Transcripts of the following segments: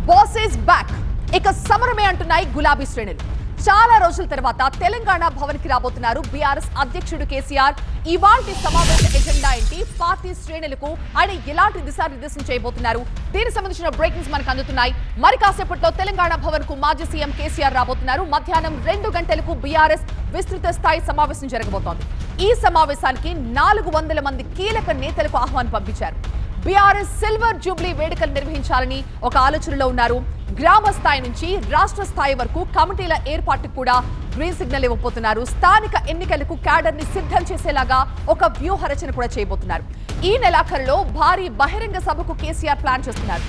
Boss is back. ఇక సమరమే అంటున్నాయి గులాబీ శ్రేణులు. చాలా రోజుల తర్వాత తెలంగాణ భవన్ కి రాబోతున్నారు బీఆర్ఎస్ అధ్యక్షుడు కేసీఆర్. ఇవాల్టి సమావేశ ఎజెండా ఏంటి, పార్టీ శ్రేణులకు ఆయన ఎలాంటి దిశానిర్దేశం చేయబోతున్నారు, దీనికి సంబంధించిన బ్రేకింగ్స్ మనకు అందుతున్నాయి. మరి కాసేపట్లో తెలంగాణ భవన్ కు మాజీ సీఎం కేసీఆర్ రాబోతున్నారు. మధ్యాహ్నం 2 గంటలకు బీఆర్ఎస్ విస్తృత స్థాయి సమావేశం జరగబోతోంది. ఈ సమావేశానికి 400 మంది కీలక నేతలకు ఆహ్వానం పంపించారు. బీఆర్ఎస్ సిల్వర్ జూబ్లీ వేడుకలు నిర్వహించాలని ఒక ఆలోచనలో ఉన్నారు. గ్రామ స్థాయి నుంచి రాష్ట్ర స్థాయి వరకు కమిటీల ఏర్పాటుకు కూడా గ్రీన్ సిగ్నల్ ఇవ్వబోతున్నారు. స్థానిక ఎన్నికలకు క్యాడర్ ని సిద్ధం చేసేలాగా ఒక వ్యూహ రచన కూడా చేయబోతున్నారు. ఈ నెలాఖరులో భారీ బహిరంగ సభకు కేసీఆర్ ప్లాన్ చేస్తున్నారు.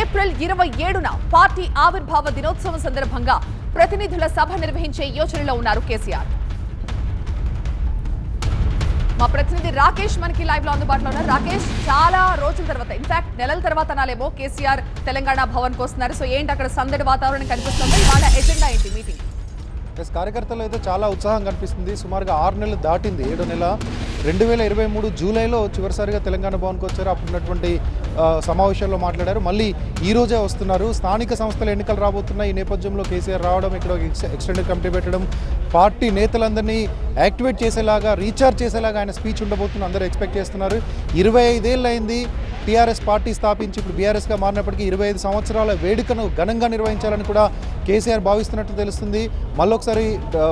ఏప్రిల్ 27న పార్టీ ఆవిర్భావ దినోత్సవం సందర్భంగా ప్రతినిధుల సభ నిర్వహించే యోచనలో ఉన్నారు కేసీఆర్. మా ప్రతినిధి రాకేష్ మనకి లైవ్ లో అందుబాటులో ఉన్నారు. రాకేష్, చాలా రోజుల తర్వాత, ఇన్ఫాక్ట్ నెలల తర్వాత నాలేమో కేసీఆర్ తెలంగాణ భవన్ కు వస్తున్నారు. సో ఏంటి అక్కడ సందడి వాతావరణం కనిపిస్తుంది? ఇవాళ ఎజెండా ఏంటి మీటింగ్? కార్యకర్తలు అయితే చాలా ఉత్సాహం కనిపిస్తుంది. సుమారుగా 6 నెలలు దాటింది. 7వ నెల 2023 జూలైలో చివరిసారిగా తెలంగాణ భవన్కి వచ్చారు. అప్పుడున్నటువంటి సమావేశాల్లో మాట్లాడారు. మళ్ళీ ఈ రోజే వస్తున్నారు. స్థానిక సంస్థల ఎన్నికలు రాబోతున్నాయి. ఈ నేపథ్యంలో కేసీఆర్ రావడం, ఇక్కడ ఎక్స్టెండెడ్ కమిటీ పెట్టడం, పార్టీ నేతలందరినీ యాక్టివేట్ చేసేలాగా, రీఛార్జ్ చేసేలాగా ఆయన స్పీచ్ ఉండబోతున్న అందరూ ఎక్స్పెక్ట్ చేస్తున్నారు. 25 ఏళ్ళు అయింది టీఆర్ఎస్ పార్టీ స్థాపించి ఇప్పుడు బీఆర్ఎస్గా మారినప్పటికీ 25 సంవత్సరాల వేడుకను ఘనంగా నిర్వహించాలని కూడా కేసీఆర్ భావిస్తున్నట్టు తెలుస్తుంది. మళ్ళొకసారి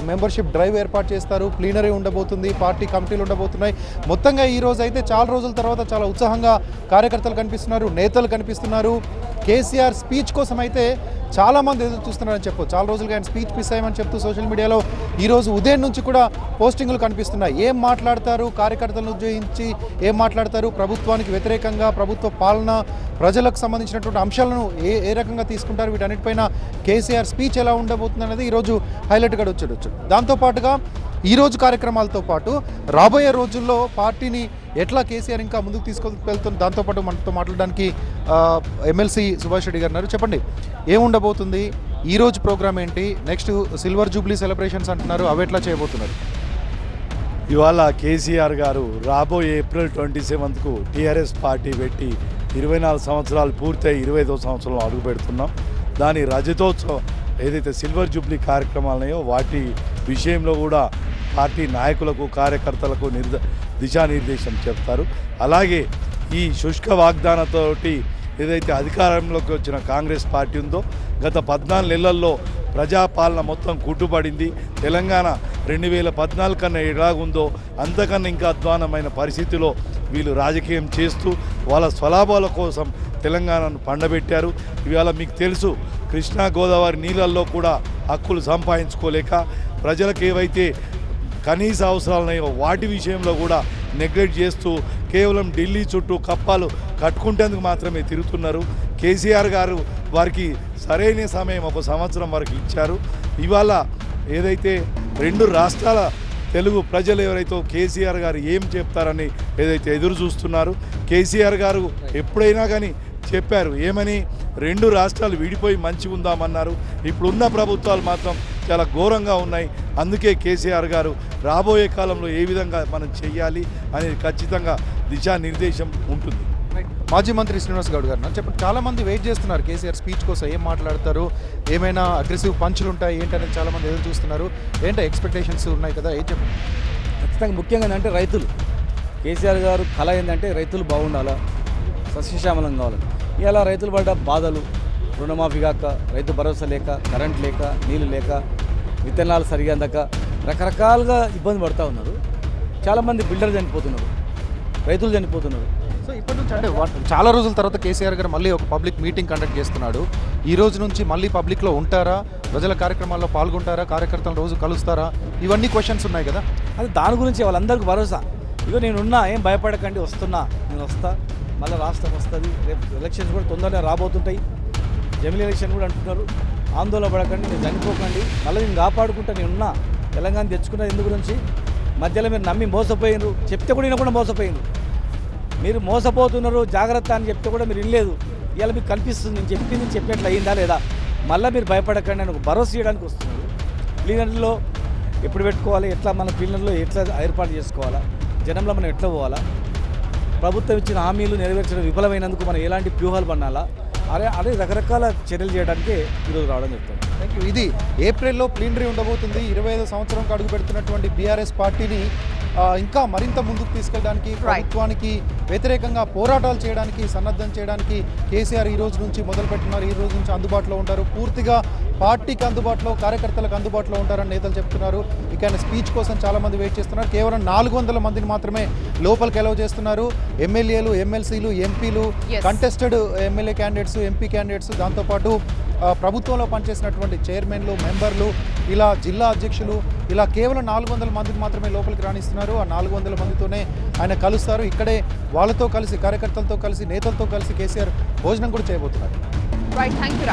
మెంబర్షిప్ డ్రైవ్ ఏర్పాటు చేస్తారు. ప్లీనరీ ఉండబోతుంది, పార్టీ కమిటీలు ఉండబోతున్నాయి. మొత్తంగా ఈ రోజు అయితే చాలా రోజుల తర్వాత చాలా ఉత్సాహంగా కార్యకర్తలు కనిపిస్తున్నారు, నేతలు కనిపిస్తున్నారు. కేసీఆర్ స్పీచ్ కోసం అయితే చాలామంది ఎదురు చూస్తున్నారని చెప్పొచ్చు. చాలా రోజులుగా ఆయన స్పీచ్ మిస్ అయ్యామని చెప్తూ సోషల్ మీడియాలో ఈరోజు ఉదయం నుంచి కూడా పోస్టింగ్లు కనిపిస్తున్నాయి. ఏం మాట్లాడతారు, కార్యకర్తలను ఉద్దేశించి ఏం మాట్లాడతారు, ప్రభుత్వానికి వ్యతిరేకంగా, ప్రభుత్వ పాలన, ప్రజలకు సంబంధించినటువంటి అంశాలను ఏ రకంగా తీసుకుంటారు, వీటన్నిటిపైన కేసీఆర్ స్పీచ్ ఎలా ఉండబోతుంది అనేది ఈరోజు హైలైట్గా వచ్చేయచ్చు. దాంతోపాటుగా ఈరోజు కార్యక్రమాలతో పాటు రాబోయే రోజుల్లో పార్టీని ఎట్లా కేసీఆర్ ఇంకా ముందుకు తీసుకెళ్తుంది, దాంతోపాటు మనతో మాట్లాడడానికి ఎమ్మెల్సీ సుభాష్ రెడ్డి గారు ఉన్నారు. చెప్పండి, ఏముండబోతుంది, ఈరోజు ప్రోగ్రామ్ ఏంటి, నెక్స్ట్ సిల్వర్ జూబ్లీ సెలబ్రేషన్స్ అంటున్నారు, అవి ఎట్లా చేయబోతున్నారు? ఇవాళ కేసీఆర్ గారు రాబోయే ఏప్రిల్ 27కు టీఆర్ఎస్ పార్టీ పెట్టి 24 సంవత్సరాలు పూర్తయి 25వ సంవత్సరంలో అడుగు పెడుతున్నాం. దాని రజతోత్సవం ఏదైతే సిల్వర్ జూబ్లీ కార్యక్రమాలున్నాయో వాటి విషయంలో కూడా పార్టీ నాయకులకు, కార్యకర్తలకు దిశానిర్దేశం చెప్తారు. అలాగే ఈ శుష్క వాగ్దానంతోటి ఏదైతే అధికారంలోకి వచ్చిన కాంగ్రెస్ పార్టీ ఉందో, గత 14 నెలల్లో ప్రజాపాలన మొత్తం కుట్టుబడింది. తెలంగాణ 2014 కన్నా ఎలాగుందో అంతకన్నా ఇంకా అధ్వానమైన పరిస్థితిలో వీళ్ళు రాజకీయం చేస్తూ వాళ్ళ స్వలాభాల కోసం తెలంగాణను పండబెట్టారు. ఇవాళ మీకు తెలుసు, కృష్ణా గోదావరి నీళ్ళల్లో కూడా హక్కులు సంపాదించుకోలేక ప్రజలకు ఏవైతే కనీస అవసరాలు ఉన్నాయో వాటి విషయంలో కూడా నెగ్లెక్ట్ చేస్తూ కేవలం ఢిల్లీ చుట్టూ కప్పాలు కట్టుకుంటేందుకు మాత్రమే తిరుగుతున్నారు. కేసీఆర్ గారు వారికి సరైన సమయం 1 సంవత్సరం వరకు ఇచ్చారు. ఇవాళ ఏదైతే 2 రాష్ట్రాల తెలుగు ప్రజలు ఎవరైతే కేసీఆర్ గారు ఏం చెప్తారని ఏదైతే ఎదురు చూస్తున్నారు, కేసీఆర్ గారు ఎప్పుడైనా కానీ చెప్పారు ఏమని, 2 రాష్ట్రాలు విడిపోయి మంచిగా ఉందామన్నారు. ఇప్పుడున్న ప్రభుత్వాలు మాత్రం చాలా ఘోరంగా ఉన్నాయి. అందుకే కేసీఆర్ గారు రాబోయే కాలంలో ఏ విధంగా మనం చెయ్యాలి అనేది ఖచ్చితంగా దిశానిర్దేశం ఉంటుంది. మాజీ మంత్రి శ్రీనివాస్ గౌడ్ గారు చెప్పండి, చాలామంది వెయిట్ చేస్తున్నారు కేసీఆర్ స్పీచ్ కోసం. ఏం మాట్లాడతారు, ఏమైనా అగ్రెసివ్ పంచులు ఉంటాయి ఏంటనేది చాలామంది ఎదురు చూస్తున్నారు. ఏంటో ఎక్స్పెక్టేషన్స్ ఉన్నాయి కదా, ఏం చెప్పండి? ఖచ్చితంగా ముఖ్యంగా ఏంటంటే రైతులు, కేసీఆర్ గారు కళ ఏంటంటే రైతులు బాగుండాలా, సస్యశ్యామలం కావాలి. ఇలా రైతులు పడ్డ బాధలు, రుణమాఫీ కాక, రైతు భరోసా లేక, కరెంట్ లేక, నీళ్ళు లేక, విత్తనాలు సరిగా అందక రకరకాలుగా ఇబ్బంది పడుతూ ఉన్నారు. చాలామంది బిల్డర్లు చనిపోతున్నారు, రైతులు చనిపోతున్నారు. సో ఇప్పటి నుంచి అంటే చాలా రోజుల తర్వాత కేసీఆర్ గారు మళ్ళీ ఒక పబ్లిక్ మీటింగ్ కండక్ట్ చేస్తున్నాడు. ఈ రోజు నుంచి మళ్ళీ పబ్లిక్లో ఉంటారా, ప్రజల కార్యక్రమాల్లో పాల్గొంటారా, కార్యకర్తలు రోజు కలుస్తారా, ఇవన్నీ క్వశ్చన్స్ ఉన్నాయి కదా. అది దాని గురించి వాళ్ళందరికీ భరోసా. ఇగో నేనున్నా, ఏం భయపడకండి, వస్తున్నా, నేను వస్తా, మళ్ళీ రాష్ట్రం వస్తుంది. రేపు ఎలక్షన్స్ కూడా తొందరగా రాబోతుంటాయి. జమిలీ ఎలక్షన్ కూడా అంటున్నారు. ఆందోళన పడకండి, నేను చనిపోకండి, మళ్ళీ నేను కాపాడుకుంటా, నేనున్నా. తెలంగాణ తెచ్చుకున్నది ఎందు గురించి? మధ్యలో మీరు నమ్మి మోసపోయినరు, చెప్తే కూడా కూడా మోసపోయినరు. మీరు మోసపోతున్నారు, జాగ్రత్త అని చెప్తే కూడా మీరు వినలేదు. ఇవాళ మీకు కనిపిస్తుంది, నేను చెప్పింది చెప్పినట్లు అయ్యిందా లేదా. మళ్ళీ మీరు భయపడకండి అని ఒక భరోసా చేయడానికి వస్తున్నారు. క్లీనర్లో ఎప్పుడు పెట్టుకోవాలి, ఎట్లా మన క్లీనర్లో ఎట్లా ఏర్పాటు చేసుకోవాలా, జనంలో మనం ఎట్లా పోవాలా, ప్రభుత్వం ఇచ్చిన హామీలు నెరవేర్చడం విఫలమైనందుకు మనం ఎలాంటి వ్యూహాలు పన్నాలా, అదే రకరకాల చర్యలు చేయడానికి ఈరోజు రావడం చెప్తాను. Thank you. ఇది ఏప్రిల్లో ప్లీనరీ ఉండబోతుంది. 25వ సంవత్సరంకి అడుగు పెడుతున్నటువంటి బీఆర్ఎస్ పార్టీని ఇంకా మరింత ముందుకు తీసుకెళ్ళడానికి, ప్రభుత్వానికి వ్యతిరేకంగా పోరాటాలు చేయడానికి, సన్నద్ధం చేయడానికి కేసీఆర్ ఈ రోజు నుంచి మొదలుపెట్టున్నారు. ఈ రోజు నుంచి అందుబాటులో ఉంటారు. పూర్తిగా పార్టీకి అందుబాటులో, కార్యకర్తలకు అందుబాటులో ఉంటారని నేతలు చెప్తున్నారు. ఇక ఆయన స్పీచ్ కోసం చాలామంది వెయిట్ చేస్తున్నారు. కేవలం 400 మందిని మాత్రమే లోపలికి అలౌ చేస్తున్నారు. ఎమ్మెల్యేలు, ఎమ్మెల్సీలు, ఎంపీలు, contested MLA candidates, MP candidates, దాంతోపాటు ప్రభుత్వంలో పనిచేసినటువంటి చైర్మన్లు, మెంబర్లు, ఇలా జిల్లా అధ్యక్షులు, ఇలా కేవలం 400 మందిని మాత్రమే లోపలికి రాణిస్తున్నారు. ఆ 400 మందితోనే ఆయన కలుస్తారు. ఇక్కడే వాళ్ళతో కలిసి, కార్యకర్తలతో కలిసి, నేతలతో కలిసి కేసీఆర్ భోజనం కూడా చేయబోతున్నారు. Right, thank you.